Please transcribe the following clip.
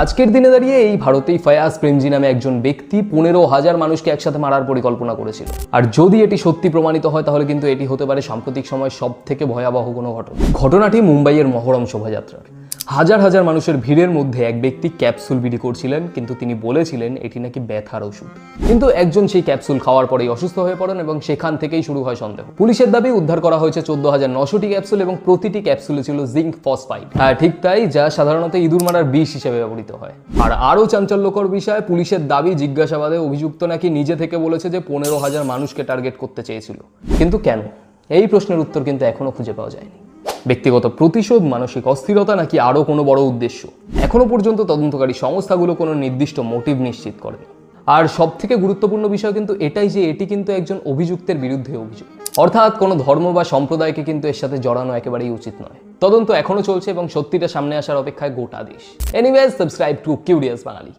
আজকের দিনে দাঁড়িয়ে এই ভারতেই ফয়াজ প্রেমজি নামে একজন ব্যক্তি 15,000 মানুষকে একসাথে মারার পরিকল্পনা করেছিল। আর যদি এটি সত্যি প্রমাণিত হয় তাহলে কিন্তু এটি হতে পারে সাম্প্রতিক সময় সব থেকে ভয়াবহ কোনো ঘটনা। ঘটনাটি মুম্বাইয়ের মহরম শোভাযাত্রার। হাজার হাজার মানুষের ভিড়ের মধ্যে এক ব্যক্তি ক্যাপসুল বিলি করছিলেন, কিন্তু তিনি বলেছিলেন এটি নাকি ব্যথার ওষুধ। কিন্তু একজন সেই ক্যাপসুল খাওয়ার পরেই অসুস্থ হয়ে পড়েন এবং সেখান থেকেই শুরু হয় সন্দেহ। পুলিশের দাবি উদ্ধার করা হয়েছে 14,900টি ক্যাপসুল এবং প্রতিটি ক্যাপসুলে ছিল জিঙ্ক ফসফাইড। হ্যাঁ, ঠিক তাই, যা সাধারণত ইঁদুর মারার বিষ হিসেবে ব্যবহৃত হয়। আর আরও চাঞ্চল্যকর বিষয়, পুলিশের দাবি জিজ্ঞাসাবাদে অভিযুক্ত নাকি নিজে থেকে বলেছে যে 15,000 মানুষকে টার্গেট করতে চেয়েছিল। কিন্তু কেন? এই প্রশ্নের উত্তর কিন্তু এখনো খুঁজে পাওয়া যায়নি। ব্যক্তিগত প্রতিশোধ, মানসিক অস্থিরতা, নাকি আরও কোনো বড় উদ্দেশ্য? এখনো পর্যন্ত তদন্তকারী সংস্থাগুলো কোনো নির্দিষ্ট মোটিভ নিশ্চিত করেনি। আর সব থেকে গুরুত্বপূর্ণ বিষয় কিন্তু এটাই যে এটি কিন্তু একজন অভিযুক্তের বিরুদ্ধে অভিযোগ, অর্থাৎ কোনো ধর্ম বা সম্প্রদায়কে কিন্তু এর সাথে জড়ানো একেবারেই উচিত নয়। তদন্ত এখনো চলছে এবং সত্যিটা সামনে আসার অপেক্ষায় গোটা দেশ। Anyways, subscribe to curious Bangali.